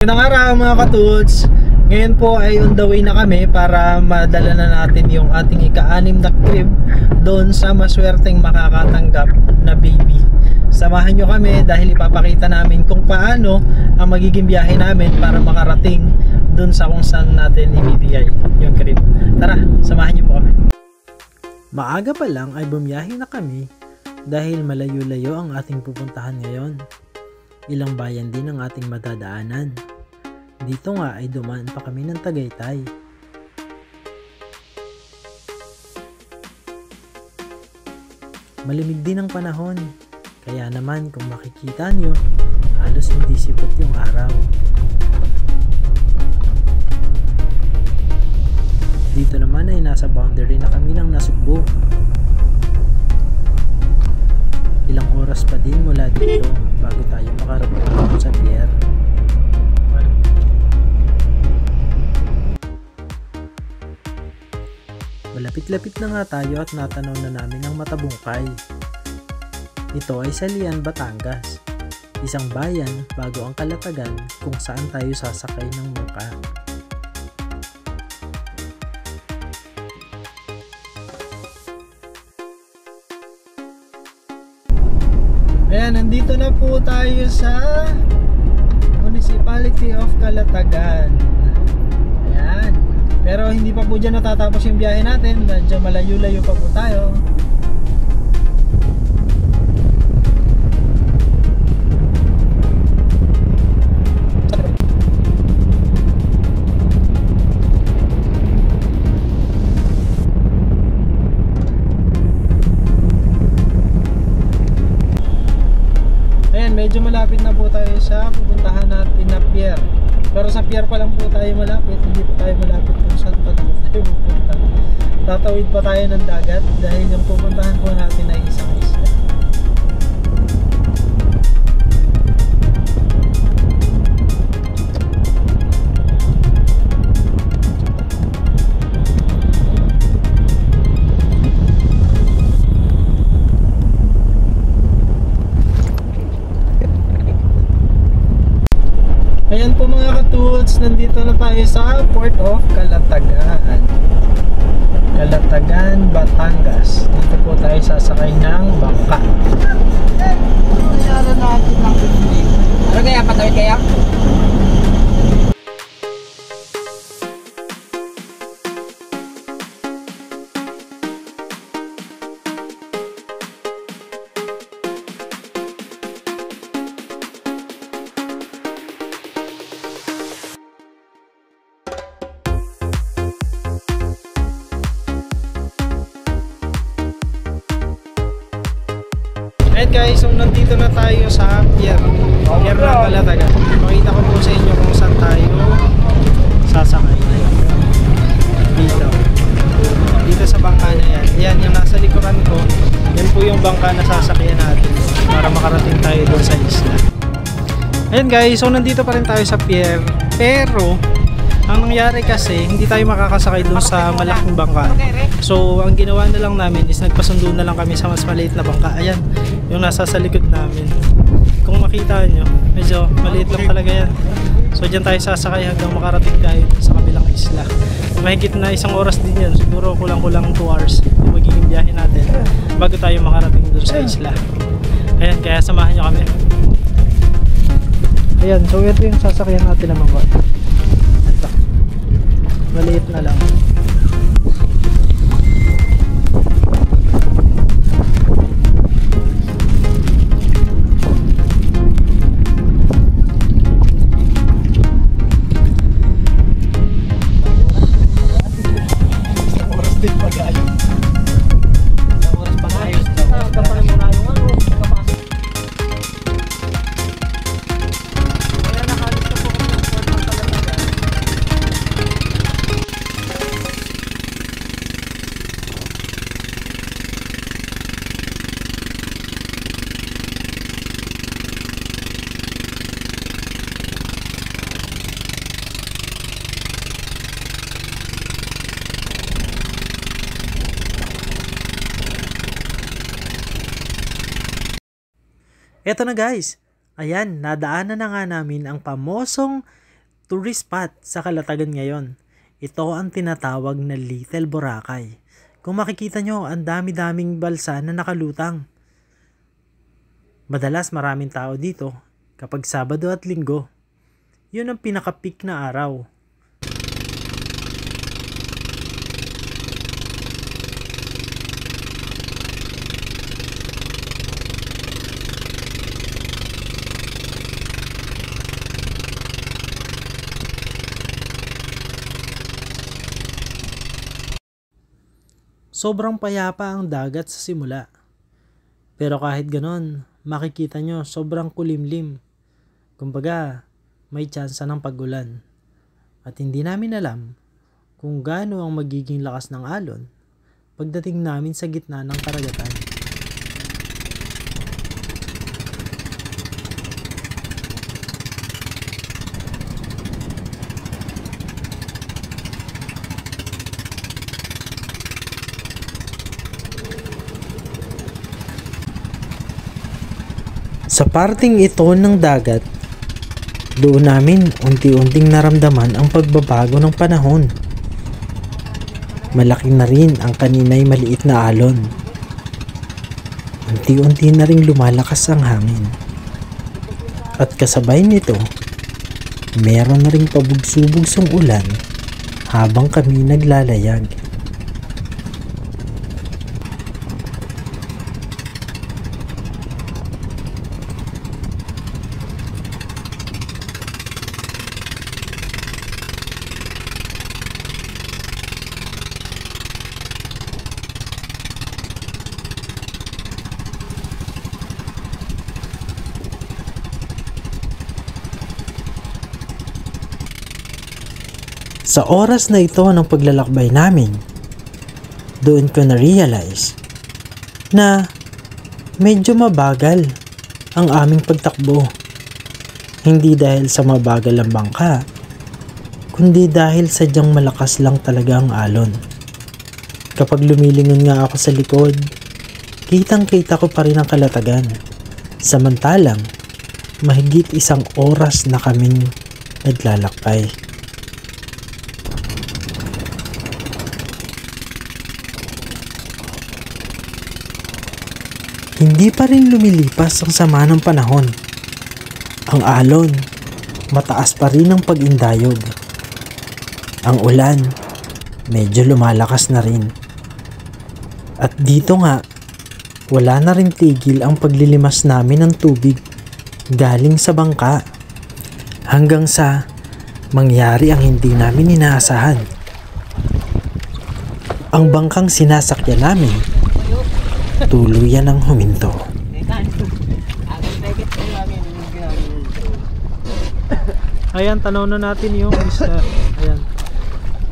Magandang araw mga katuts. Ngayon po ay on the way na kami para madala na natin yung ating ika-6 na crib doon sa maswerteng makakatanggap na baby. Samahan nyo kami dahil ipapakita namin kung paano ang magiging biyahe namin para makarating doon sa kung saan natin ibibigay yung crib. Tara, samahan nyo po kami. Maaga pa lang ay bumiyahe na kami dahil malayo-layo ang ating pupuntahan ngayon. Ilang bayan din ang ating madadaanan. Dito nga ay dumaan pa kami ng Tagaytay. Malimig din ang panahon, kaya naman kung makikita nyo, halos hindi sipot yung araw. Dito naman ay nasa boundary na kami ng Nasugbu. Ilang oras pa din mula dito bago tayo makarating sa pier. Malapit-lapit na nga tayo at natanaw na namin ang Matabungkay. Ito ay sa Lian, Batangas, isang bayan bago ang Kalatagan kung saan tayo sasakay ng bangka. Ayan, nandito na po tayo sa Municipality of Kalatagan. Ayan. Pero hindi pa po dyan natatapos yung biyahe natin. Medyo malayo-layo pa po tayo. Ayan, medyo malapit na po tayo sa pupuntahan natin na pier. Pero sa pier pa lang po tayo malapit, hindi pa tayo malapit kung saan pa tayo pupunta. Tatawid pa tayo ng dagat dahil yung pupuntahan po natin ay isang isla. Ayan po mga katuts, nandito na tayo sa Port of Kalatagan. Kalatagan, Batangas. Dito po tayo sasakay ng bangka. Ano kaya? Patawid kaya? Alright guys, so nandito na tayo sa pier ng Kalatagan. Makita ko po sa inyo kung saan tayo sasakay. Dito sa bangka na yan. Yan, yung nasa likuran ko, yan po yung bangka na sasakyan natin para makarating tayo doon sa isla. Ayan guys, so nandito pa rin tayo sa pier. Pero ang nangyari kasi, hindi tayo makakasakay doon sa malaking bangka. So, ang ginawa na lang namin is nagpasundo na lang kami sa mas maliit na bangka. Ayan, yung nasa sa likod namin. Kung makita nyo, medyo maliit lang talaga yan. So, dyan tayo sasakay hanggang makarating tayo sa kabilang isla. Mahigit na 1 oras din yan. Siguro kulang-kulang 2 hours yung magiging biyahe natin bago tayo makarating doon sa isla. Ayan, kaya samahan nyo kami. Ayan, so ito yung sasakyan natin naman ba? Maliit na lang. Oras din pag-ayo. Oras pag-ayo. Kapag mo na yung ano, kapasok. Kaya nakalis na po kami ng port ng Kalatagan. Eto na guys, ayan, nadaanan na nga namin ang pamosong tourist spot sa Calatagan ngayon. Ito ang tinatawag na Little Boracay. Kung makikita nyo, ang dami-daming balsa na nakalutang. Madalas maraming tao dito kapag Sabado at Linggo. Yun ang pinaka-peak na araw. Sobrang payapa ang dagat sa simula. Pero kahit ganon, makikita nyo sobrang kulimlim. Kumbaga, may tsansa ng pag-ulan. At hindi namin alam kung gaano ang magiging lakas ng alon pagdating namin sa gitna ng karagatan. Sa parting ito ng dagat, doon namin unti-unting naramdaman ang pagbabago ng panahon. Malaki na rin ang kanina'y maliit na alon. Unti-unti na ring lumalakas ang hangin. At kasabay nito, meron na ring pabugso-bugsong ulan habang kami naglalayag. Sa oras na ito ng paglalakbay namin, doon ko na-realize na medyo mabagal ang aming pagtakbo. Hindi dahil sa mabagal ang bangka, kundi dahil sadyang malakas lang talaga ang alon. Kapag lumilingon nga ako sa likod, kitang-kita ko pa rin ang Calatagan. Samantalang, mahigit 1 oras na kaming naglalakbay. Hindi pa rin lumilipas ang sama ng panahon. Ang alon, mataas pa rin ang pag-indayog. Ang ulan, medyo lumalakas na rin. At dito nga, wala na rin tigil ang paglilimas namin ng tubig galing sa bangka. Hanggang sa mangyari ang hindi namin inaasahan. Ang bangkang sinasakyan namin, tuluyan ang huminto. Ayan, tanaw na natin yung isla. Ayan.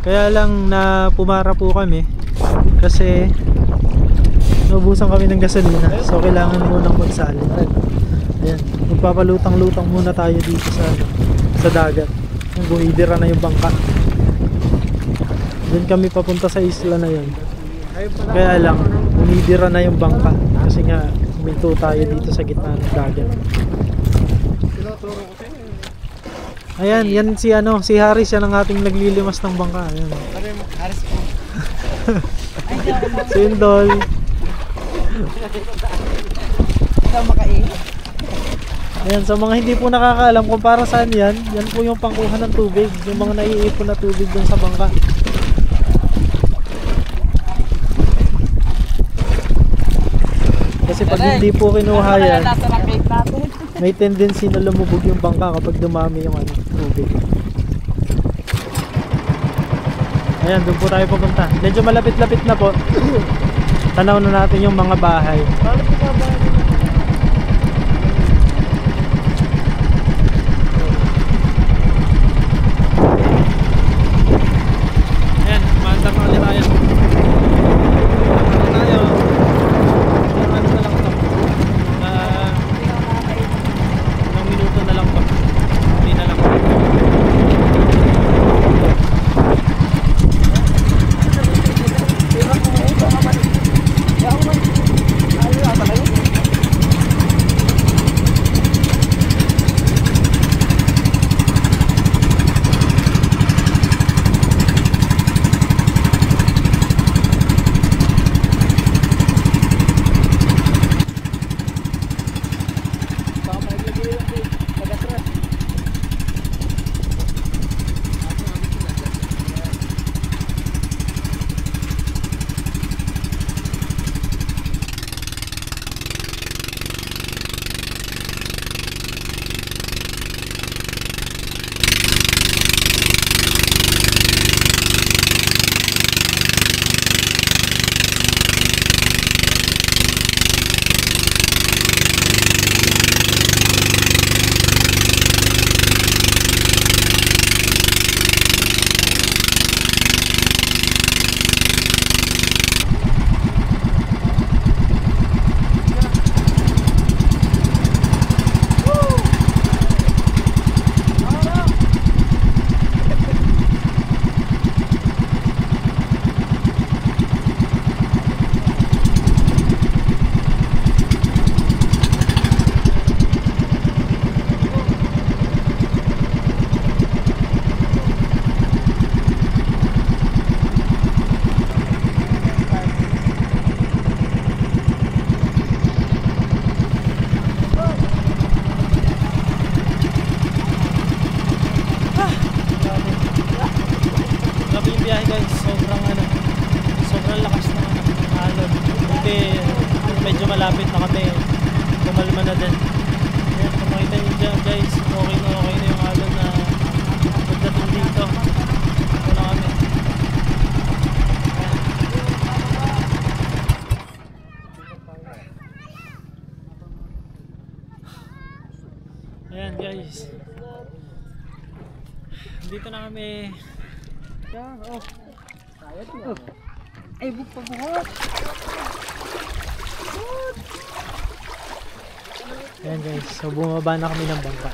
Kaya lang na pumara po kami kasi naubusan kami ng gasolina. So kailangan munang magsalin. Ayan, magpapalutang-lutang muna tayo dito sa dagat. Yung buhidira na yung bangka. Doon kami papunta sa isla na yun. Kaya lang, umidira na yung bangka kasi nga huminto tayo dito sa gitna ng dagat. Ayan, yan si Haris, yan ang ating naglilimas ng bangka. Ayan. Haris po. Si Indol. Ikaw makain. Ayan, sa mga hindi po nakakaalam kung para saan yan po yung pangkuha ng tubig, yung mga naiipon na tubig dun sa bangka. Kasi pag hindi po kinuha yan, may tendency na lumubog yung bangka kapag dumami yung tubig. Ayan, doon po tayo pupunta. Medyo malapit-lapit na po. Tanaw na natin yung mga bahay. Ayan, maandar na ulit tayo. biyahe guys, sobrang lakas na alon. Buti medyo malapit na kami, kumalma na din. Ayan, kung makita nyo dyan guys, okay na yung alon na pagdating dito. Ito na kami. Ayan guys, dito na kami. Ay, buhat. Ayan guys, so bumaba na kami ng bangka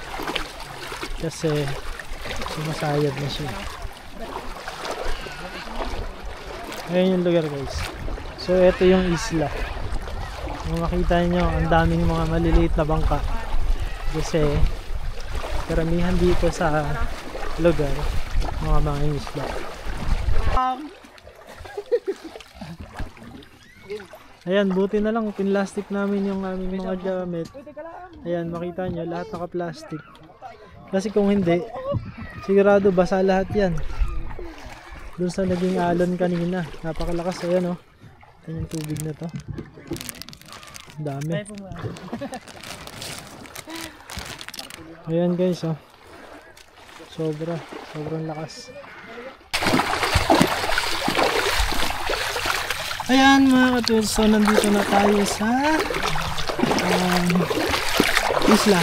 kasi sumasayad na siya. Ayan yung lugar guys. So ito yung isla. Kung makita nyo, ang daming mga maliliit na bangka kasi karamihan dito sa lugar mga isla. Ayan, buti na lang pinlastic namin yung aming mga gamit. Ayan, makita nyo, lahat naka-plastic. Kasi kung hindi, sigurado basa lahat yan. Doon sa naging alon kanina, napakalakas. Ayan o, ito yung tubig na to. Ang dami. Ayan guys, oh. Sobrang lakas. Ayan mga katuls, so nandito na tayo sa isla.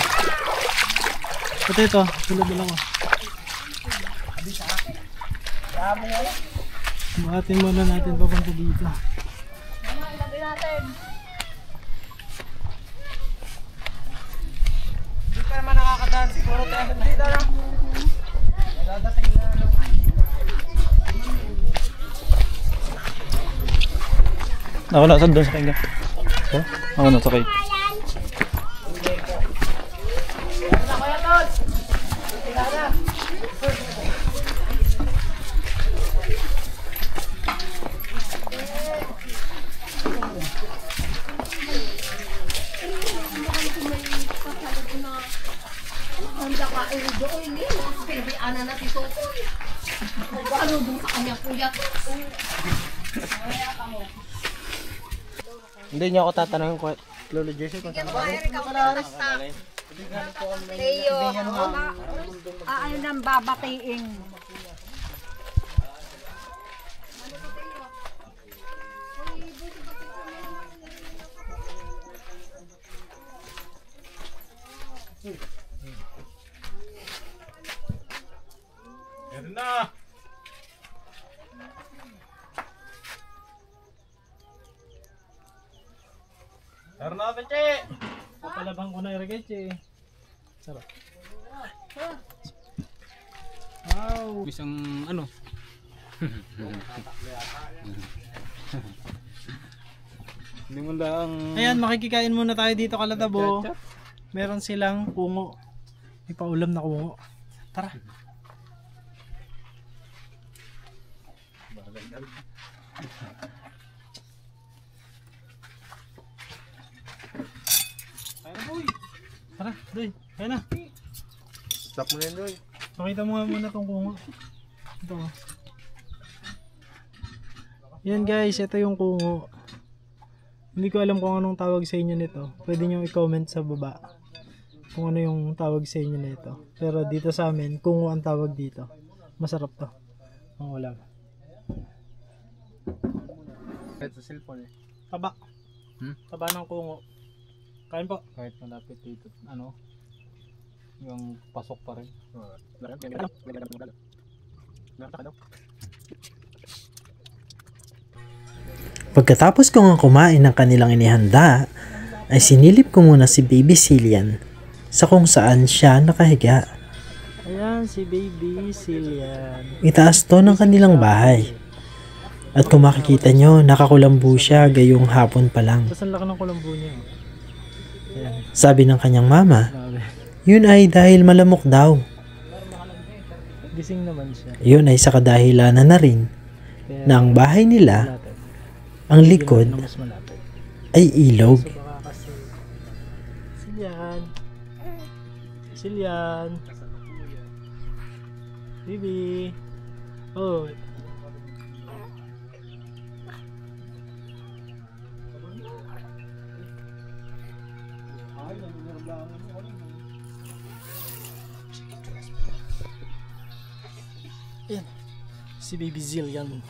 Ito tulad lang ako. Buhatin muna natin papunta dito. Hindi ka naman nakakadaan siguro tayo dito na. Dadating na. Ako na, saan doon sa kain ka? So, ako na sa kain. Ano dun sa kanya kuya? Hindi niya ako tatanungin ko Lolo Jesse kung saan ba. Leo, ayaw nang babatiin. Meron na! Meron na, Peche! Papalabang ko na yung regeche. Sarap. Wow! Isang ano? Hindi mo lang... Ayan, makikikain muna tayo dito Kalatabo. Meron silang kungo. May paulam na kungo. Tara. Tara, doy. Ayan na. Stop mo yan doy. Pakita mo nga muna tong kungo. Ito. Yan guys, ito yung kungo. Hindi ko alam kung anong tawag sa inyo nito. Pwede nyo i-comment sa baba kung ano yung tawag sa inyo nito. Pero dito sa amin, kungo ang tawag dito. Masarap to. Ang ulam. Kahit sa cellphone eh. Taba. Taba ng kungo. Kain po. Kahit malapit dito, ano? Yung pasok pa rin. Pagkatapos ko nga kumain ng kanilang inihanda, ay sinilip ko muna si Baby Cillian sa kung saan siya nakahiga. Ayan si Baby Cillian. Itaas to ng kanilang bahay. At kung makikita nyo, nakakulambo siya gayong hapon pa lang. Tapos ang laki ng kulambo niya. Ayan. Sabi ng kanyang mama, Grabe. yun ay dahil malamok daw. Gising naman siya. Yun ay sa kadahilanan na rin Kaya, na ang bahay nila, malapit. ang likod, Yun ang mas malapit. ay ilog. So baka kasi Cillian. Cillian. Baby. Oh. Yan. Si Baby Zillian.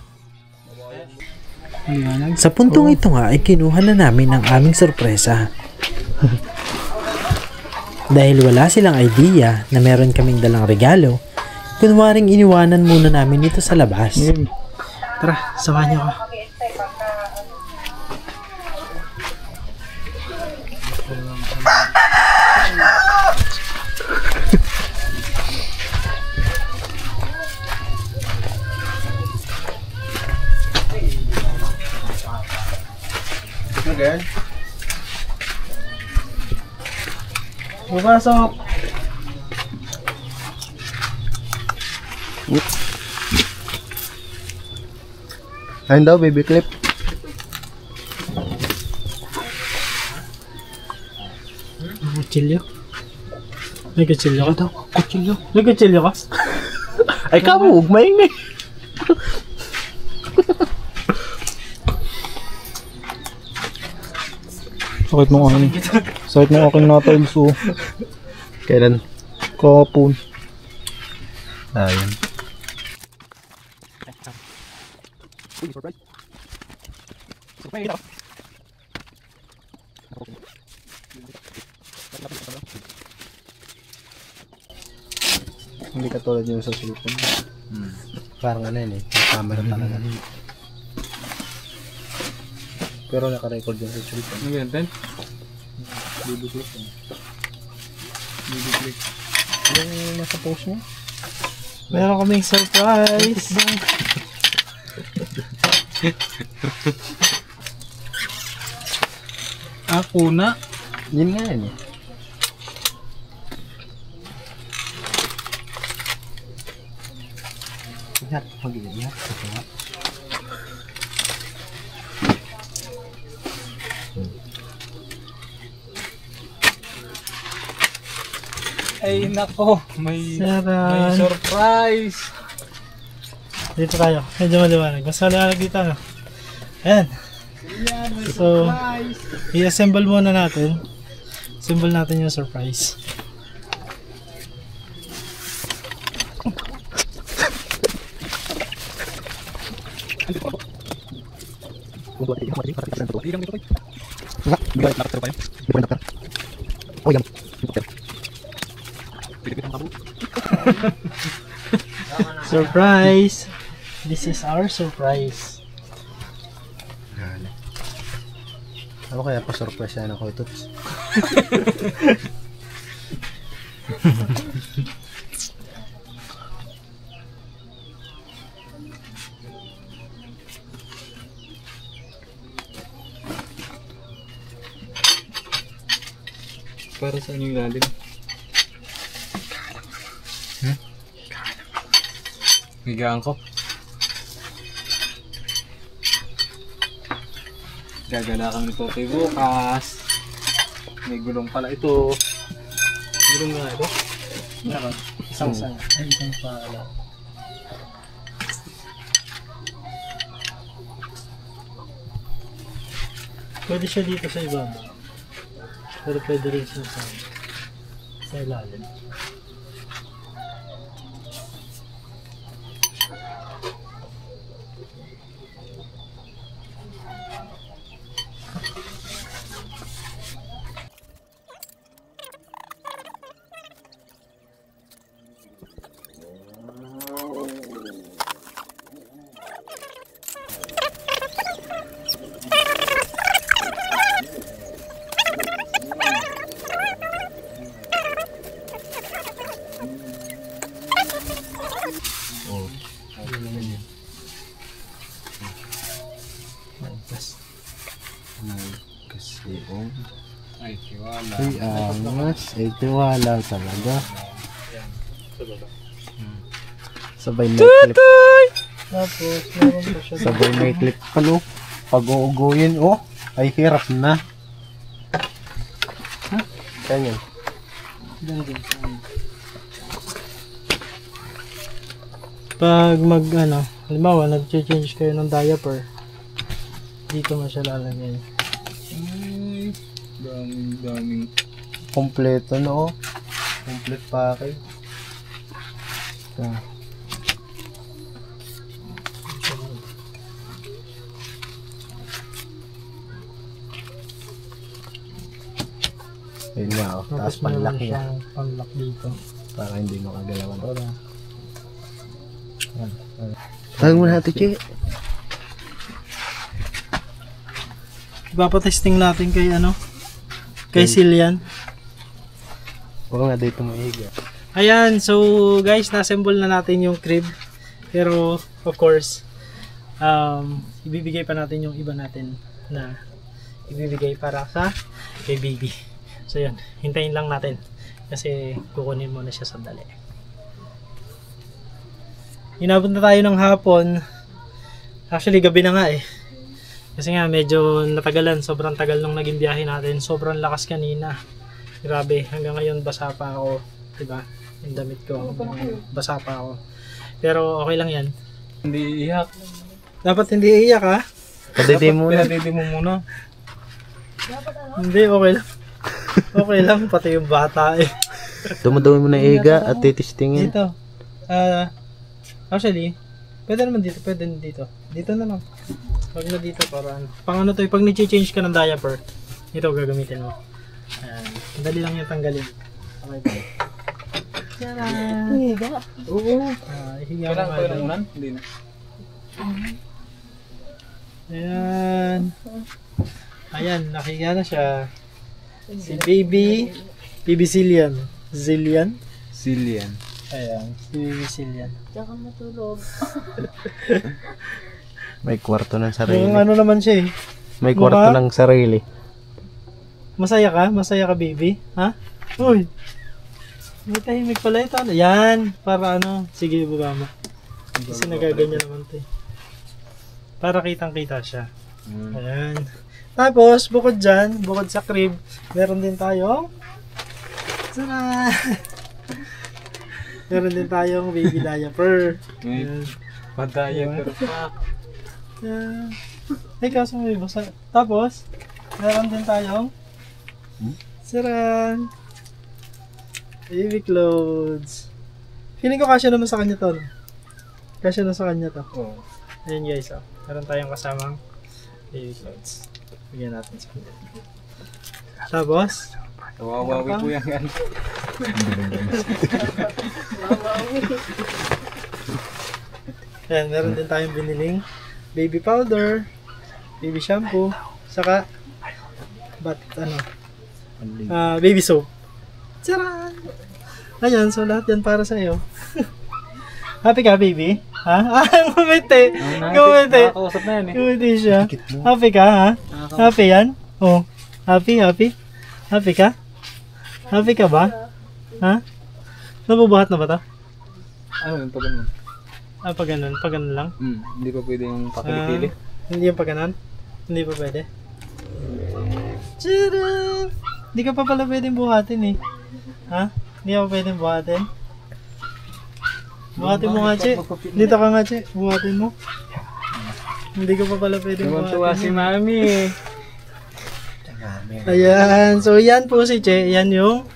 Sa puntong ito nga ay kinuha na namin ang aming sorpresa. Dahil wala silang idea na meron kaming dalang regalo, kunwaring iniwanan muna namin ito sa labas. Tara, samahan niyo ako. Again? Bupasok! Ayun daw, baby clip. Kutsilyo? May kutsilyo ka daw? Kutsilyo? May kutsilyo ka? Ay, kamug, maingay. Sakit ng aking. Sakit ng aking natiles oh. Kailan? Kahapon. Ayun. Hindi katulad yung sa cellphone. Parang ano yun eh, yung camera talaga. Pero naka-record yung sa cellphone. Ano ganyan, Ten? Baby clip. Baby clip. Yung nasa post niya? Meron kaming surprise! Ako na. Yun nga yun eh. Ihat, mag-ihat. Ay nako, may Saran! surprise. Dito tayo. Medyo maliwanag. Mas maliwanag dito. Ano? Ayan. So, i-assemble muna natin. Assemble natin yung surprise. Surprise! This is our surprise. Ano kaya pa surprise yan ako ito? Para sa inyong lalim. Higaan ko. Gagala kami nito kay bukas. May gulong pala ito. Gulong nga ito. Meron. Isang sana. Ay, isang pala. Pwede siya dito sa ibabaw. Pero pwede rin siya sa ilalim. Kasi Ay, tiwala. ay angas, ay tiwala talaga. Sabay may clip. Tapos, meron pa siya. Sabay may clip pa no. Pag-uuguyin oh, ay hirap na. Ganyan. Pag halimbawa, nag-change kayo ng diaper, dito mo siya lalagyan. Ay, daming. Kompleto no. Complete package. Yun nga, oh. Tapos Tapos meron panlock niya. siyang panlock dito. Para hindi makagalawan. Tawag mo natin, Che. Ipapatesting natin kay ano? Kay Cillian. Huwag nga dito maiga. Ayan, so guys, na-assemble na natin yung crib. Pero, of course, ibibigay pa natin yung iba natin na ibibigay para sa kay baby. So yun, hintayin lang natin kasi kukunin muna siya sandali. Inabot na tayo ng hapon. Actually, gabi na nga eh. Kasi nga, medyo natagalan. Sobrang tagal nung naging biyahe natin. Sobrang lakas kanina. Grabe, hanggang ngayon basa pa ako. Diba? Yung damit ko. Basa pa ako. Pero okay lang yan. Hindi iyak. Dapat hindi iiyak ha? Padidi muna. Pinadidi mo muna. Hindi, okay lang. Okay lang, pati yung bata eh. Dumudumi mo na iga at titistingin. Dito. Actually, pwede naman dito, pwede dito. Dito na lang. Pag na dito, para ano. Pang ano to, pag ni-change ka ng diaper, ito gagamitin mo. Ayan. Dali lang yung tanggalin. Okay ba? Tara! Higa. Oo. Ihiga mo Kailangan nga ko dyan. unan? Hindi na. Ayan. Ayan, nakihiga na siya. Si baby Cillian. Zillian? Cillian. Ayan, si baby Cillian. Diyan ka matulog. May kwarto ng sarili. Yung ano naman siya eh. May kwarto ng sarili. Masaya ka? Masaya ka, baby? Ha? Uy! May tahimik pala ito. Yan! Para ano? Sige, baba mo. Kasi nagaganyan naman ito eh. Para kitang-kita siya. Ayan. Tapos, bukod dyan, bukod sa crib, meron din tayong sana! Meron din tayong baby diaper. Ayan. Padaya pero pa. Ayan. Ay, kaso may basa. Tapos, meron din tayong saran! Baby clothes. Feeling ko kasya naman sa kanya to. No? Kasya na sa kanya to. Oo. Ayan guys, oh. Meron tayong kasamang baby clothes. Bigyan natin sa kanya. Tapos, Kawawawi po yan. ayan, meron din tayong biniling baby powder, baby shampoo, saka baby soap. Tcharan! Ayan, so lahat yan para sa'yo. Happy ka, baby? Ha? Ngumiti! Ngumiti! Nakakausap na yan eh. Ngumiti siya. Happy ka, ha? Happy yan? Oh. Happy? Happy ka? Happy ka ba? Ha? Nabubuhat na ba to? Ano yung pag ganun? Pag ganun. Pag ganun lang. Hindi pa pwede yung pakilipili. Hindi yung pag ganun? Hindi pa pwede? Tcharan! Hindi ka pa pala pwedeng buhatin eh. Ha? Hindi ka pa pwedeng buhatin? Buhatin mo nga, Che. Dito ka nga, Che. Buhatin mo. Hindi ka pa pala pwedeng Tuwa si buhatin. Mami eh. Ayan. So, yan po si Che. Yan yung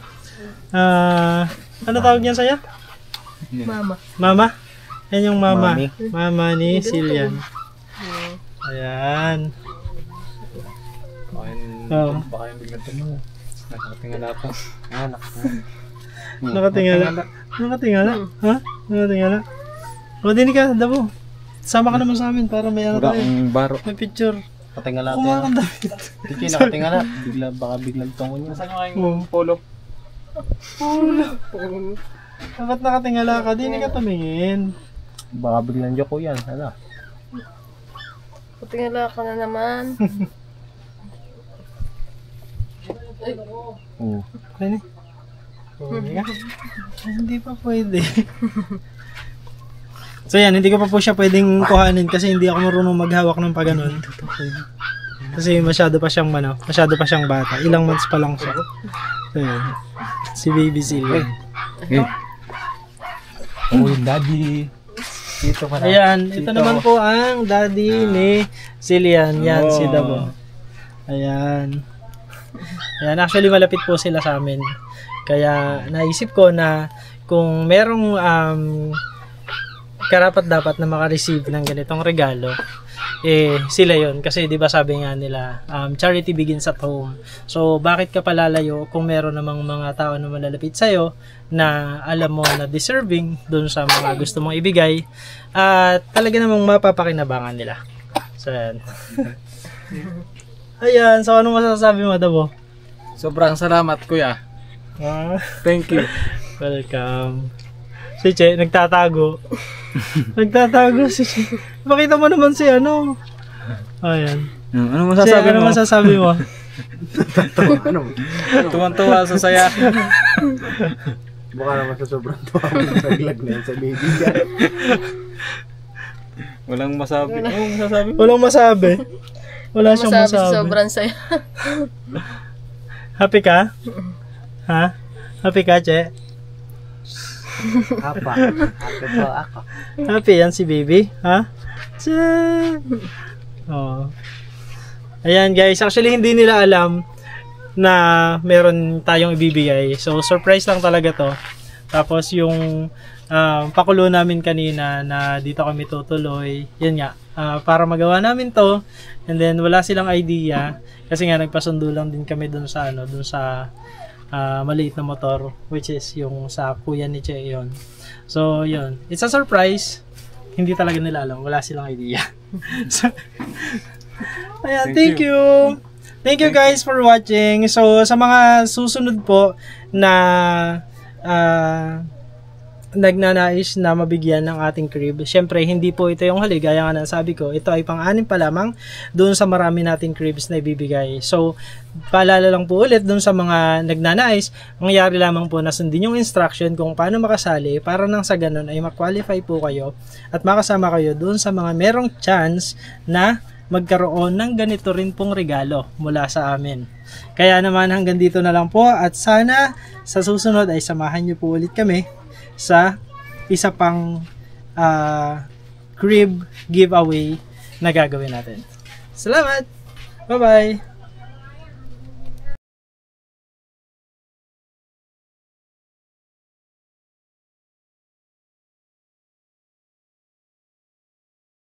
ano tawag niyan sa'yo? Mama. Mama? Yan yung mama. Mami. Mama ni Cillian. Ayan. Oo. Baka yung biglang tumo. Nakatingala pa. Nakatingala. Nakatingala? Ha? Nakatingala? O, dinig ka, Dabo. Sama ka naman sa amin para may ano Wala tayo. akong baro. May picture. Katingala Kumuha natin. kang damit. Tiki, nakatingala. Baka biglang tungo niya. Nasaan nga Oo. yung polo? Dapat nakatingala ka, dinig ka tumingin. Baka biglang joko yan. Hala. Patingala ka na naman. Oo. Pwede? Pwede ka? Ay, hindi pa pwede. So yan, hindi ko pa po siya pwedeng kuhanin kasi hindi ako marunong maghawak ng paganon. Kasi masyado pa siyang bata. Ilang months pa lang siya. So yan. Si baby Cillian. Oh, yung daddy. Dito ka na. Ayan, ito naman po ang daddy ni Cillian. Yan, si Dabo. Ayan. Ayan, actually malapit po sila sa amin. Kaya naisip ko na kung merong karapat dapat na makareceive ng ganitong regalo, sila yon. Kasi di ba sabi nga nila, charity begins at home. So bakit ka palalayo kung meron namang mga tao na malalapit sa'yo na alam mo na deserving dun sa mga gusto mong ibigay at talaga namang mapapakinabangan nila. So yan. Ayan, so ano masasabi mo, Dabo? Sobrang salamat, kuya. Thank you. Welcome. Si Che, nagtatago. Nagtatago si Che. Pakita mo naman si ano. Ayan. Ano Che, ano masasabi mo? Tuwan-tuwa sa saya. Baka naman sa sobrang tuwa sa naglag na yun sa baby ka. Walang masabi. Ano masasabi? Walang masabi. Wala siyang masabi. Sobrang saya. Happy ka? Ha? Happy ka, Che? Apa. Happy po ako. Happy yan si baby? Ha? Che! Oh. Ayan guys, actually hindi nila alam na meron tayong ibibigay. So surprise lang talaga to. Tapos yung pakulo namin kanina na dito kami tutuloy, yun nga, para magawa namin to. And then wala silang idea kasi nga nagpasundo lang din kami dun sa maliit na motor, which is yung sa kuya ni Che yun. So yun, it's a surprise. Hindi talaga nila alam, wala silang idea. So, ayan, thank you. Thank you guys for watching. So sa mga susunod po na nagnanais na mabigyan ng ating crib, syempre hindi po ito yung huli, gaya nga ng sabi ko, ito ay pang-anim pa lamang doon sa marami nating cribs na ibibigay. So paalala lang po ulit doon sa mga nagnanais, mangyari lamang po na sundin yung instruction kung paano makasali para nang sa ganun ay ma-qualify po kayo at makasama kayo doon sa mga merong chance na magkaroon ng ganito rin pong regalo mula sa amin. Kaya naman hanggang dito na lang po at sana sa susunod ay samahan niyo po ulit kami sa isa pang crib giveaway na gagawin natin. Salamat! Bye-bye!